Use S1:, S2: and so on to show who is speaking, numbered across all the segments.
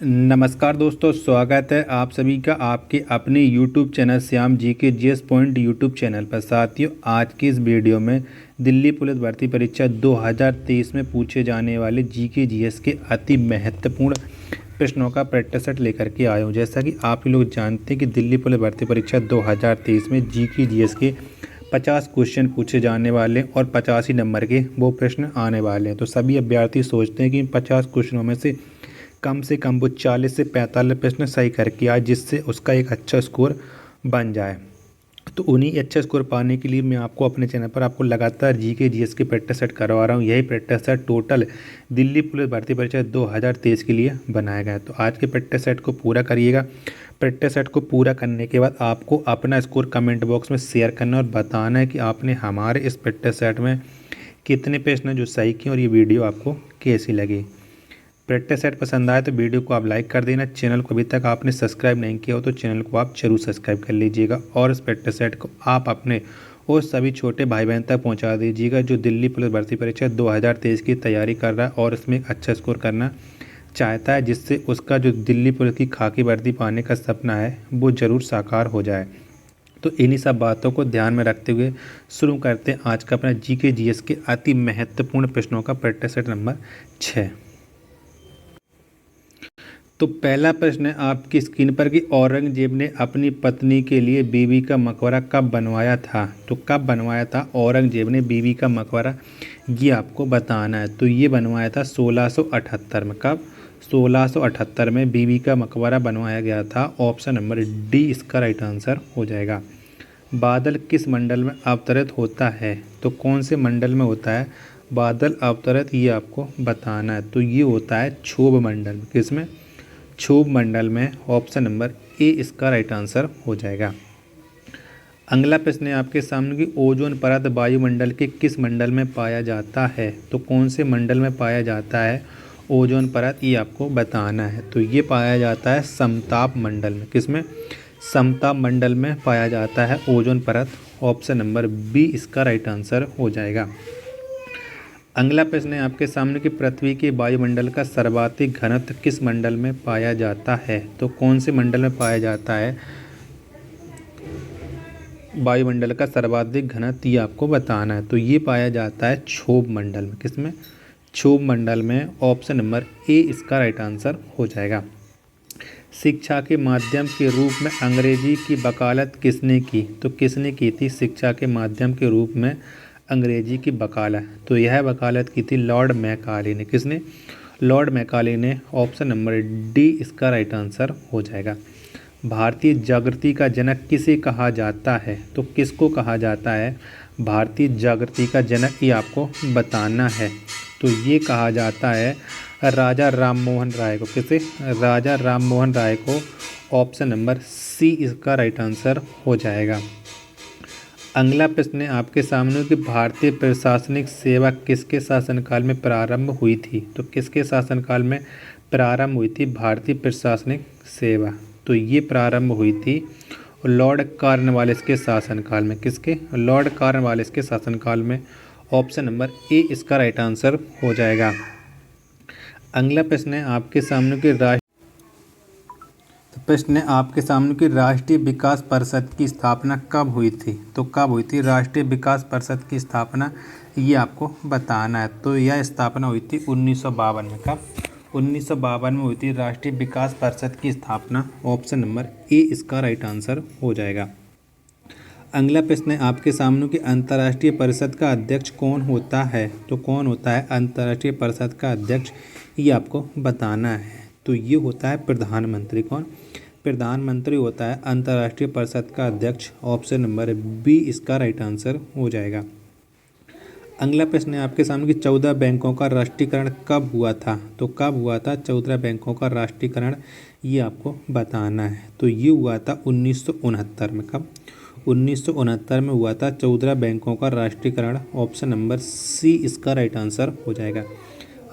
S1: नमस्कार दोस्तों, स्वागत है आप सभी का आपके अपने YouTube चैनल श्याम जी के जीएस पॉइंट यूट्यूब चैनल पर। साथियों, आज की इस वीडियो में दिल्ली पुलिस भर्ती परीक्षा 2023 में पूछे जाने वाले जीके जीएस के अति महत्वपूर्ण प्रश्नों का प्रैक्टिस सेट लेकर के आया हूँ। जैसा कि आप लोग जानते हैं कि दिल्ली पुलिस भर्ती परीक्षा 2023 में जीके जीएस के 50 क्वेश्चन पूछे जाने वाले और 85 नंबर के वो प्रश्न आने वाले हैं। तो सभी अभ्यर्थी सोचते हैं कि इन 50 क्वेश्चनों में से कम वो 40 से 45 प्रश्न सही करके आए, जिससे उसका एक अच्छा स्कोर बन जाए। तो उन्हीं अच्छा स्कोर पाने के लिए मैं आपको अपने चैनल पर आपको लगातार जीके जीएस की प्रैक्टिस सेट करवा रहा हूँ। यही practice set total Delhi police भर्ती परीक्षा 2023 के लिए बनाया गया है। तो आज के प्रैक्टिस सेट को पूरा करिएगा। प्रैक्टिस सेट को पूरा करने के बाद आपको अपना स्कोर कमेंट बॉक्स में शेयर करना और बताना है कि आपने हमारे इस प्रैक्टिस सेट में कितने प्रश्न जो सही किए और ये वीडियो आपको कैसी लगी। प्रैक्टिस सेट पसंद आए तो वीडियो को आप लाइक कर देना। चैनल को अभी तक आपने सब्सक्राइब नहीं किया हो तो चैनल को आप जरूर सब्सक्राइब कर लीजिएगा और इस प्रैक्टिस सेट को आप अपने और सभी छोटे भाई बहन तक पहुंचा दीजिएगा जो दिल्ली पुलिस भर्ती परीक्षा 2023 की तैयारी कर रहा है और इसमें एक अच्छा स्कोर करना चाहता है, जिससे उसका जो दिल्ली पुलिस की खाकी वर्दी पाने का सपना है वो ज़रूर साकार हो जाए। तो इन्हीं सब बातों को ध्यान में रखते हुए शुरू करते हैं आज का अपना जीके जीएस के अति महत्वपूर्ण प्रश्नों का प्रैक्टिस सेट नंबर 6। तो पहला प्रश्न है आपकी स्क्रीन पर कि औरंगजेब ने अपनी पत्नी के लिए बीवी का मकबरा कब बनवाया था। तो कब बनवाया था औरंगजेब ने बीवी का मकबरा, ये आपको बताना है। तो ये बनवाया था 1678 में। कब? 1678 में बीवी का मकबरा बनवाया गया था। ऑप्शन नंबर डी इसका राइट आंसर हो जाएगा। बादल किस मंडल में अवतरित होता है। तो कौन से मंडल में होता है बादल अवतरित, ये आपको बताना है। तो ये होता है क्षोभ मंडल में। किसमें? क्षोभ मंडल में। ऑप्शन नंबर ए इसका राइट आंसर हो जाएगा। अगला प्रश्न है आपके सामने कि ओजोन परत वायुमंडल के किस मंडल में पाया जाता है। तो कौन से मंडल में पाया जाता है ओजोन परत, ये आपको बताना है। तो ये पाया जाता है समताप मंडल में। किसमें? समताप मंडल में पाया जाता है ओजोन परत। ऑप्शन नंबर बी इसका राइट आंसर हो जाएगा। अगला प्रश्न है आपके सामने कि पृथ्वी के वायुमंडल का सर्वाधिक घनत्व किस मंडल में पाया जाता है। तो कौन से मंडल में पाया जाता है वायुमंडल का सर्वाधिक घनत्व, ये आपको बताना है। तो ये पाया जाता है क्षोभ मंडल में। किसमें? क्षोभ मंडल में। ऑप्शन नंबर ए इसका राइट आंसर हो जाएगा। शिक्षा के माध्यम के रूप में अंग्रेजी की वकालत किसने की। तो किसने की थी शिक्षा के माध्यम के रूप में अंग्रेजी की वकालत? तो यह वकालत की थी लॉर्ड मैकाले ने। किसने? लॉर्ड मैकाले ने। ऑप्शन नंबर डी इसका राइट आंसर हो जाएगा। भारतीय जागृति का जनक किसे कहा जाता है। तो किसको कहा जाता है भारतीय जागृति का जनक, ये आपको बताना है। तो ये कहा जाता है राजा राममोहन राय को। किसे? राजा राममोहन राय को। ऑप्शन नंबर सी इसका राइट आंसर हो जाएगा। अगला प्रश्न है आपके सामने कि भारतीय प्रशासनिक सेवा किसके शासनकाल में प्रारंभ हुई थी। तो किसके शासनकाल में प्रारंभ हुई थी भारतीय प्रशासनिक सेवा। तो ये प्रारंभ हुई थी लॉर्ड कॉर्नवालिस के शासनकाल में। किसके? लॉर्ड कॉर्नवालिस के शासनकाल में। ऑप्शन नंबर ए इसका राइट आंसर हो जाएगा। अगला प्रश्न है आपके सामने कि राष्ट्रीय विकास परिषद की स्थापना कब हुई थी। तो कब हुई थी राष्ट्रीय विकास परिषद की स्थापना, ये आपको बताना है। तो यह स्थापना हुई थी 1952 में। कब? 1952 में हुई थी राष्ट्रीय विकास परिषद की स्थापना। ऑप्शन नंबर ए इसका राइट आंसर हो जाएगा। अगला प्रश्न है आपके सामने कि अंतर्राष्ट्रीय परिषद का अध्यक्ष कौन होता है। तो कौन होता है अंतर्राष्ट्रीय परिषद का अध्यक्ष, ये आपको बताना है। तो ये होता है प्रधानमंत्री। कौन? प्रधानमंत्री होता है अंतर्राष्ट्रीय परिषद का अध्यक्ष। ऑप्शन नंबर बी इसका राइट आंसर हो जाएगा। अगला प्रश्न है आपके सामने कि 14 बैंकों का राष्ट्रीयकरण कब हुआ था। तो कब हुआ था 14 बैंकों का राष्ट्रीयकरण, ये आपको बताना है। तो ये हुआ था 1969 में। कब? 1969 में हुआ था 14 बैंकों का राष्ट्रीयकरण। ऑप्शन नंबर सी इसका राइट आंसर हो जाएगा।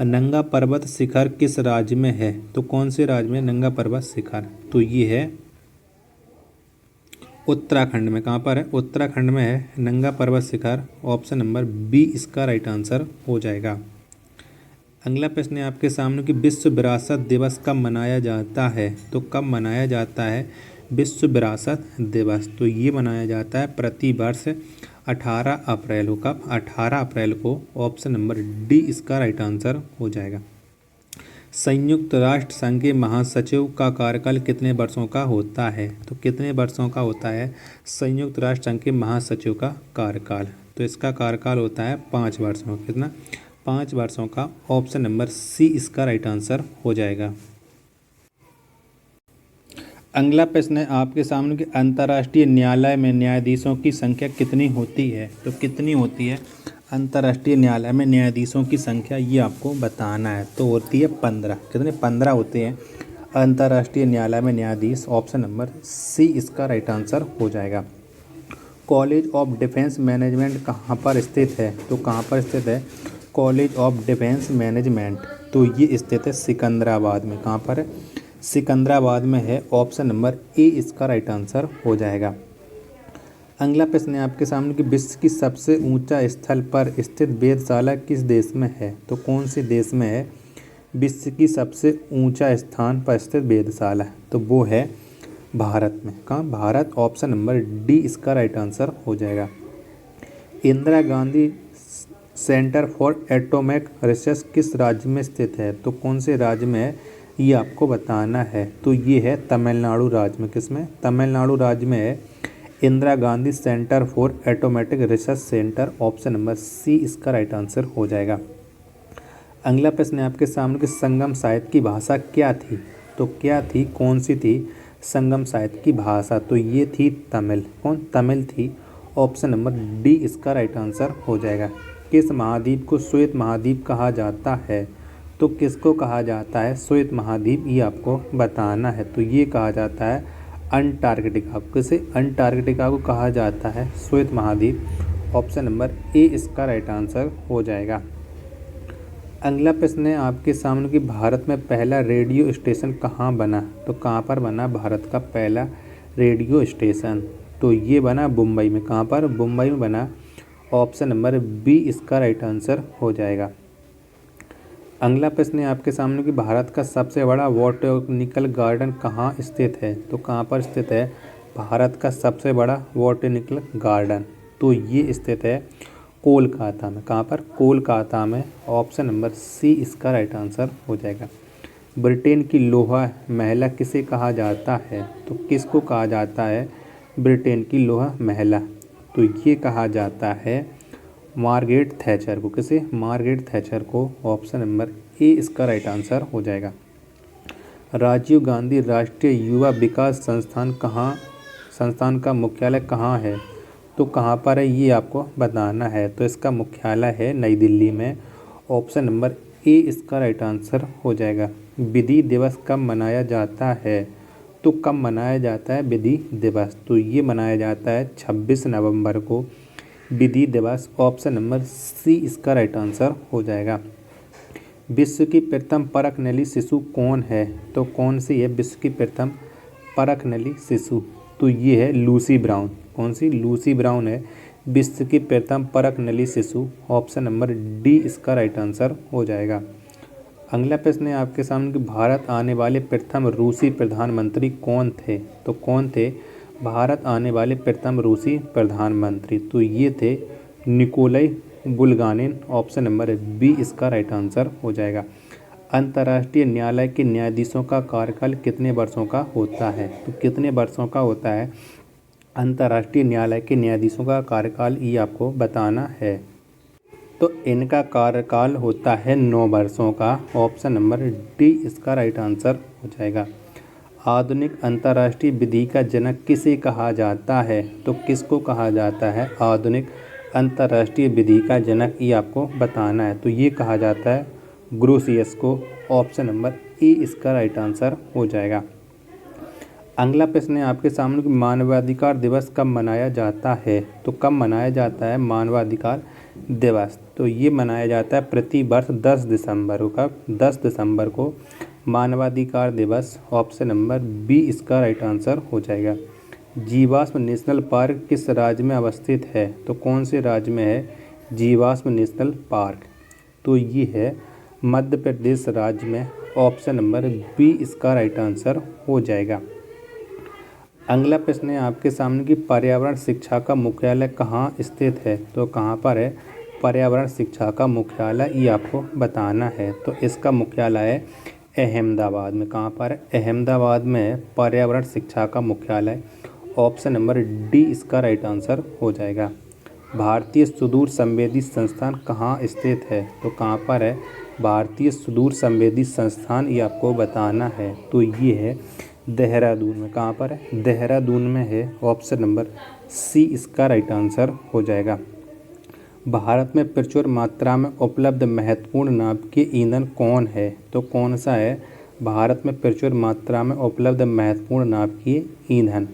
S1: नंगा पर्वत शिखर किस राज्य में है। तो कौन से राज्य में नंगा पर्वत शिखर? तो ये है उत्तराखंड में। कहाँ पर है? उत्तराखंड में है नंगा पर्वत शिखर। ऑप्शन नंबर बी इसका राइट आंसर हो जाएगा। अगला प्रश्न है आपके सामने कि विश्व विरासत दिवस कब मनाया जाता है। तो कब मनाया जाता है विश्व विरासत दिवस। तो ये मनाया जाता है प्रति वर्ष 18 अप्रैल को। कब? 18 अप्रैल को। ऑप्शन नंबर डी इसका राइट आंसर हो जाएगा। संयुक्त राष्ट्र संघ के महासचिव का कार्यकाल कितने वर्षों का होता है। तो कितने वर्षों का होता है संयुक्त राष्ट्र संघ के महासचिव का कार्यकाल। तो इसका कार्यकाल होता है 5 वर्षों का। कितना? 5 वर्षों का। ऑप्शन नंबर सी इसका राइट आंसर हो जाएगा। अगला प्रश्न है आपके सामने कि अंतर्राष्ट्रीय न्यायालय में न्यायाधीशों की संख्या कितनी होती है। तो कितनी होती है अंतर्राष्ट्रीय न्यायालय में न्यायाधीशों की संख्या, ये आपको बताना है। तो होती है 15। कितने? 15 होते हैं अंतर्राष्ट्रीय न्यायालय में न्यायाधीश। ऑप्शन नंबर सी इसका राइट आंसर हो जाएगा। कॉलेज ऑफ डिफेंस मैनेजमेंट कहाँ पर स्थित है। तो कहाँ पर स्थित है कॉलेज ऑफ डिफेंस मैनेजमेंट। तो ये स्थित है सिकंदराबाद में। कहाँ पर है? सिकंदराबाद में है। ऑप्शन नंबर ए इसका राइट आंसर हो जाएगा। अगला प्रश्न है आपके सामने कि विश्व की सबसे ऊंचा स्थल पर स्थित वेधशाला किस देश में है। तो कौन से देश में है विश्व की सबसे ऊंचा स्थान पर स्थित वेधशाला। तो वो है भारत में। कहाँ? भारत। ऑप्शन नंबर डी इसका राइट आंसर हो जाएगा। Indira Gandhi centre for atomic research किस राज्य में स्थित है। तो कौन से राज्य में है ये आपको बताना है। तो ये है तमिलनाडु राज्य में। किस में? तमिलनाडु राज्य में है Indira Gandhi centre for atomic research centre. Option number C इसका राइट आंसर हो जाएगा। अगला प्रश्न है आपके सामने कि संगम साहित्य की भाषा क्या थी। तो क्या थी? कौन सी थी संगम साहित्य की भाषा। तो ये थी तमिल। कौन? तमिल थी। ऑप्शन नंबर डी इसका राइट आंसर हो जाएगा। किस महाद्वीप को श्वेत महाद्वीप कहा जाता है। तो किसको कहा जाता है श्वेत महाद्वीप, ये आपको बताना है। तो ये कहा जाता है अंटार्कटिका। किसे? अंटार्कटिका को कहा जाता है श्वेत महाद्वीप। ऑप्शन नंबर ए इसका राइट आंसर हो जाएगा। अगला प्रश्न है आपके सामने कि भारत में पहला रेडियो स्टेशन कहाँ बना। तो कहाँ पर बना भारत का पहला रेडियो स्टेशन। तो ये बना मुंबई में। कहाँ पर? मुंबई में बना। ऑप्शन नंबर बी इसका राइट आंसर हो जाएगा। अगला प्रश्न है आपके सामने कि भारत का सबसे बड़ा बॉटनिकल गार्डन कहाँ स्थित है। तो कहाँ पर स्थित है भारत का सबसे बड़ा बॉटनिकल गार्डन। तो ये स्थित है कोलकाता में। कहाँ पर? कोलकाता में। ऑप्शन नंबर सी इसका राइट आंसर हो जाएगा। ब्रिटेन की लोहा महिला किसे कहा जाता है। तो किसको कहा जाता है ब्रिटेन की लोहा महिला। तो ये कहा जाता है मार्गरेट थैचर को। किसे? मार्गरेट थैचर को। ऑप्शन नंबर ए इसका राइट आंसर हो जाएगा। राजीव गांधी राष्ट्रीय युवा विकास संस्थान का मुख्यालय कहाँ है। तो कहाँ पर है ये आपको बताना है। तो इसका मुख्यालय है नई दिल्ली में। ऑप्शन नंबर ए इसका राइट आंसर हो जाएगा। विधि दिवस कब मनाया जाता है। तो कब मनाया जाता है विधि दिवस। तो ये मनाया जाता है 26 नवंबर को विधि दिवस। ऑप्शन नंबर सी इसका राइट आंसर हो जाएगा। विश्व की प्रथम परखनली शिशु कौन है। तो कौन सी है विश्व की प्रथम परखनली शिशु। तो ये है लूसी ब्राउन। कौन सी? लूसी ब्राउन है विश्व की प्रथम परखनली शिशु। ऑप्शन नंबर डी इसका राइट आंसर हो जाएगा। अगला प्रश्न है आपके सामने कि भारत आने वाले प्रथम रूसी प्रधानमंत्री कौन थे। तो कौन थे भारत आने वाले प्रथम रूसी प्रधानमंत्री। तो ये थे Nikolai Bulganin. Option number B इसका राइट आंसर हो जाएगा। अंतर्राष्ट्रीय न्यायालय के न्यायाधीशों का कार्यकाल कितने वर्षों का होता है। तो कितने वर्षों का होता है अंतर्राष्ट्रीय न्यायालय के न्यायाधीशों का कार्यकाल, ये आपको बताना है। तो इनका कार्यकाल होता है 9 वर्षों का। ऑप्शन नंबर डी इसका राइट आंसर हो जाएगा। आधुनिक अंतर्राष्ट्रीय विधि का जनक किसे कहा जाता है। तो किसको कहा जाता है आधुनिक अंतर्राष्ट्रीय विधि का जनक, ये आपको बताना है। तो ये कहा जाता है ग्रोसियस को। ऑप्शन नंबर ए इसका राइट आंसर हो जाएगा। अगला प्रश्न है आपके सामने कि मानवाधिकार दिवस कब मनाया जाता है। तो कब मनाया जाता है मानवाधिकार दिवस। तो ये मनाया जाता है प्रति वर्ष 10 दिसंबर को। कब? 10 दिसंबर को मानवाधिकार दिवस। ऑप्शन नंबर बी इसका राइट आंसर हो जाएगा। जीवाश्म नेशनल पार्क किस राज्य में अवस्थित है। तो कौन से राज्य में है जीवाश्म नेशनल पार्क। तो ये है मध्य प्रदेश राज्य में। ऑप्शन नंबर बी इसका राइट आंसर हो जाएगा। अगला प्रश्न है आपके सामने कि पर्यावरण शिक्षा का मुख्यालय कहाँ स्थित है। तो कहाँ पर है पर्यावरण शिक्षा का मुख्यालय, ये आपको बताना है। तो इसका मुख्यालय है अहमदाबाद में। कहाँ पर है अहमदाबाद में पर्यावरण शिक्षा का मुख्यालय। ऑप्शन नंबर डी इसका राइट आंसर हो जाएगा। भारतीय सुदूर संवेदी संस्थान कहाँ स्थित है। तो कहाँ पर है भारतीय सुदूर संवेदी संस्थान, ये आपको बताना है। तो ये है देहरादून में। कहाँ पर है देहरादून में है। ऑप्शन नंबर सी इसका राइट आंसर हो जाएगा। भारत में प्रचुर मात्रा में उपलब्ध महत्वपूर्ण नाभिकीय ईंधन कौन है। तो कौन सा है भारत में प्रचुर मात्रा में उपलब्ध महत्वपूर्ण नाभिकीय ईंधन।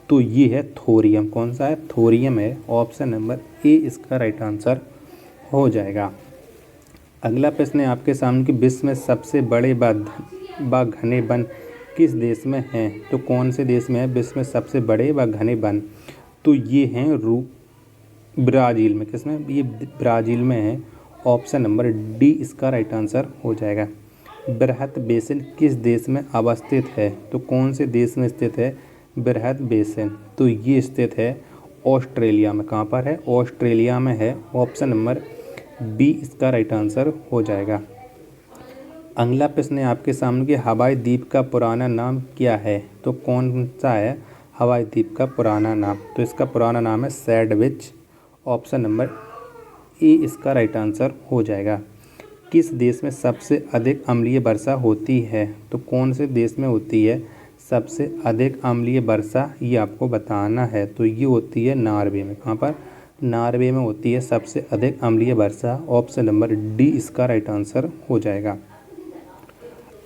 S1: तो ये है थोरियम। कौन सा है थोरियम है। ऑप्शन नंबर ए इसका राइट आंसर हो जाएगा। अगला प्रश्न है आपके सामने कि विश्व में सबसे बड़े व घने वन किस देश में हैं। तो कौन से देश में है विश्व में सबसे बड़े व घने वन। तो ये हैं ब्राज़ील में। किस में ये ब्राज़ील में है। ऑप्शन नंबर डी इसका राइट आंसर हो जाएगा। बृहत बेसिन किस देश में अवस्थित है। तो कौन से देश में स्थित है बृहत बेसिन। तो ये स्थित है ऑस्ट्रेलिया में। कहाँ पर है ऑस्ट्रेलिया में है। ऑप्शन नंबर बी इसका राइट आंसर हो जाएगा। अगला प्रश्न है आपके सामने कि हवाई द्वीप का पुराना नाम क्या है। तो कौन सा है हवाई द्वीप का पुराना नाम। तो इसका पुराना नाम है सैंडविच। ऑप्शन नंबर ए इसका राइट आंसर हो जाएगा। किस देश में सबसे अधिक अम्लीय वर्षा होती है। तो कौन से देश में होती है सबसे अधिक अम्लीय वर्षा, ये आपको बताना है। तो ये होती है नॉर्वे में। कहाँ पर नॉर्वे में होती है सबसे अधिक अम्लीय वर्षा। ऑप्शन नंबर डी इसका राइट आंसर हो जाएगा।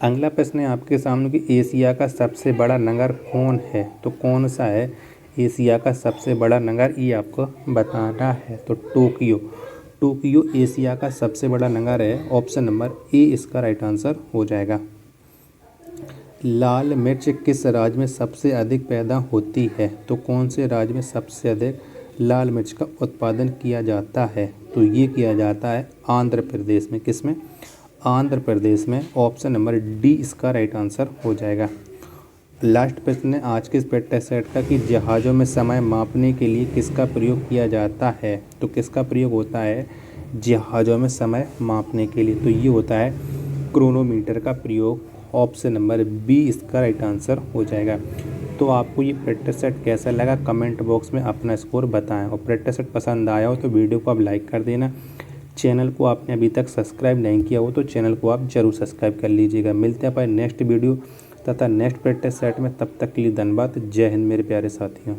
S1: अगला प्रश्न है आपके सामने कि एशिया का सबसे बड़ा नगर कौन है। तो कौन सा है एशिया का सबसे बड़ा नगर, ये आपको बताना है। तो टोक्यो एशिया का सबसे बड़ा नगर है। ऑप्शन नंबर ए इसका राइट आंसर हो जाएगा। लाल मिर्च किस राज्य में सबसे अधिक पैदा होती है। तो कौन से राज्य में सबसे अधिक लाल मिर्च का उत्पादन किया जाता है। तो ये किया जाता है आंध्र प्रदेश में। किस में आंध्र प्रदेश में। ऑप्शन नंबर डी इसका राइट आंसर हो जाएगा। लास्ट प्रश्न है आज के इस प्रैक्टिस सेट का कि जहाज़ों में समय मापने के लिए किसका प्रयोग किया जाता है। तो किसका प्रयोग होता है जहाज़ों में समय मापने के लिए। तो ये होता है क्रोनोमीटर का प्रयोग। ऑप्शन नंबर बी इसका राइट आंसर हो जाएगा। तो आपको ये प्रैक्टिस सेट कैसा लगा कमेंट बॉक्स में अपना स्कोर बताएं। और प्रैक्टिस सेट पसंद आया हो तो वीडियो को आप लाइक कर देना। चैनल को आपने अभी तक सब्सक्राइब नहीं किया हो तो चैनल को आप जरूर सब्सक्राइब कर लीजिएगा। मिलते हैं अपने नेक्स्ट वीडियो तथा नेक्स्ट प्रैक्टिस सेट में। तब तक के लिए धन्यवाद। जय हिंद मेरे प्यारे साथियों।